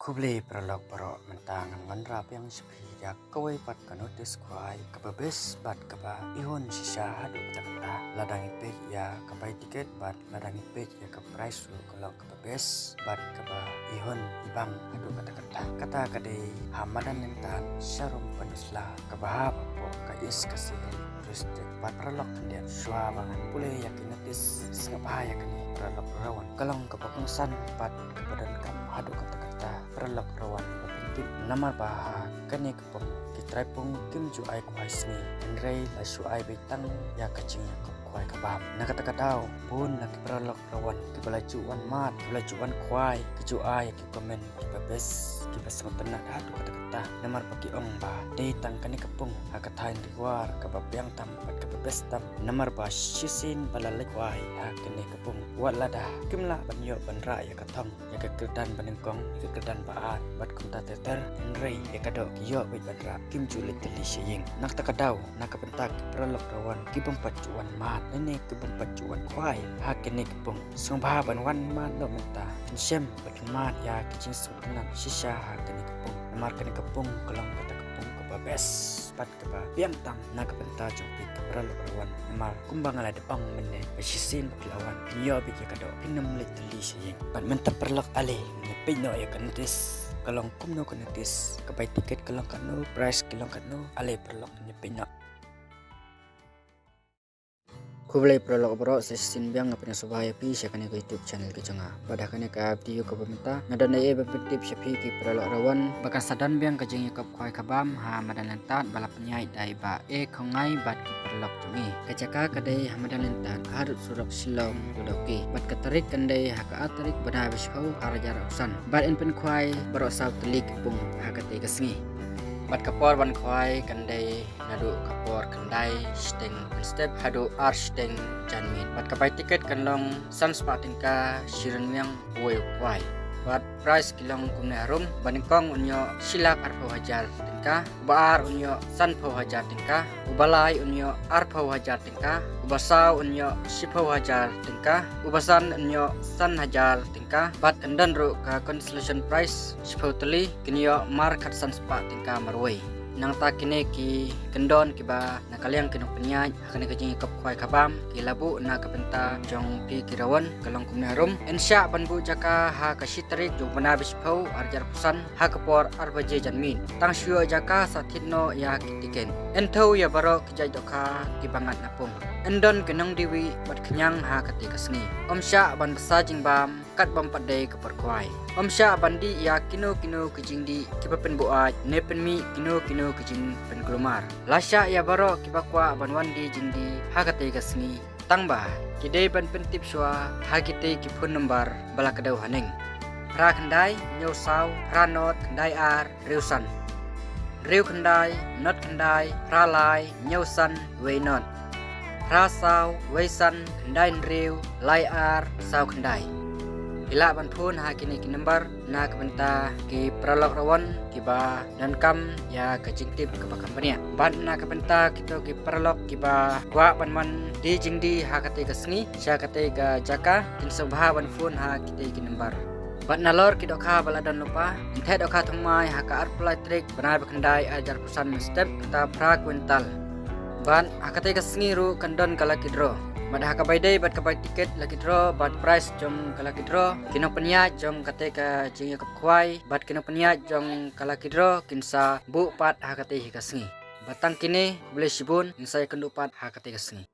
Kublai perlok perok mentangan nganrap yang sepiak kawai pat kanotis kuai kababes bat kaba ihon sisa hadu kata ladang ipek ya kabai tiket bat ladang ipek ya ka price lu kalau kababes bat kaba ihon ibang hadu kata kadai hamadan nentan syarum penusla kabahap po kais kasih terus bat perlok kendian suabangan pule yakin notis sengapa yakini perlok rawan kalong kepakungsan bat kebadan kam hadu kata perlok rawan penting namar baha kane kepong kitrai pung kim ju ai kwai sni enrei la su ai betang ya kacing ya kwai kabam na kata katau pun na perlok rawan kibalajuan mat kibalajuan kwai keju ai ki komen kibabes kibasam tenak hadu kata namar pagi ong ba dei tang kane kepong akatain luar kababyang tam pat kibabes tam namar ba sisin balalek kwai ha kane kepong wat lada kimla banyo banra ya katong ya kekedan banengkong kekedan baat bat kunta teter enrei ya kadok kiyo bait badra kim julit teli sying nak takadaw nakapentak perlok rawan kibong pacuan mat nene kibong pacuan kwai hakene kibong sumbaban wan mat lo menta syem batmat ya kicing sunan sisa hakene kibong namar kene kibong kelong kata kibong kababes pat kaba biang tam nakapenta jompi perlok rawan namar kumbang ala depang mene besisin lawan kiyo bit ya kadok pinam le teli sying pat menta perlok ale pino ya kanotis kalong kumno kanotis kabay tiket kalong kano price kalong kano alay perlok ni pino kublay perlok bro sesin biang ngapin subaya pi siya kani ko YouTube channel ko changa pada kani ka video ko pamenta nadan ay bepetip siya pi ki perlok rawan bakan sadan biang ka jeng yakap kwai kabam ha madan lentat balap nyai dai ba khongai bat ki perlok jungi kacaka kadai hamadan lentat harut surak silong dudoki bat katarik kandai haka atarik bada bishau harajar usan bat en pen kwai bro saw telik pung hakate kasngi bat kapor ban kwai kandai nadu kapor kandai steng step hadu ar steng janmin bat kapai tiket kanlong sans patingka shiren yang woi kwai bat price kilong kumne harum baningkong unyo silak arpo hajar tingka baar unyo san po hajar tingka ubalai unyo arpo hajar tingka ubasau unyo sipo hajar tingka ubasan unyo san hajar tingka bat endan ru ka consolation price sipo teli kinyo mar kat san spa tingka marwei nang ta kine ki kendon ki ba nakaliang kinong penyaj hakane ka jing kap kwai kabam ki labu na kapenta jong pi kirawan kalong kumne harum ensya banbu jaka ha ka sitrik jong banabis pau arjar pusan ha kapor arbaje janmin tang syua jaka satitno ya kitiken entau ya baro kijai doka ki bangat napung endon kenong diwi bat kenyang ha kati kasngi omsya ban besa jing bam kat bam padai ke perkwai omsya bandi ya kino kijing di kipapen buat nepen mi kino kijing pen glomar lasya ya baro kibakwa banwan di jingdi ha kati kasngi tangba kidai ban pentip syua ha kite kipun nombar bala kadau haneng pra kendai nyosau ranot kendai ar riusan riu kendai not kendai pralai nyosan weinot rasau weisan kendai riu lai ar sau kendai ila ban pun ha kini ki number na kabenta ki pralok rawan ki ba dan kam ya ka jingtip ka company ban na kabenta kito ki pralok ki ba wa ban man di jingdi ha kate ka sngi sya kate ga jaka tin subha ban pun ha kite ki number bat nalor ki dokha baladan lupa inthe dokha thumai ha ka arplai trik banai bakandai ajar pusan step ta pra kwintal ban akate ka sngi ru kandon kala kidro mad haka baidai bat kapai tiket laki draw bat price jom kala kidro kino penya jom kate ka jing yakap kwai bat kino penya jom kala kidro kinsa bu pat hakate hikasngi batang kini boleh sibun insai kendu pat hakate kasngi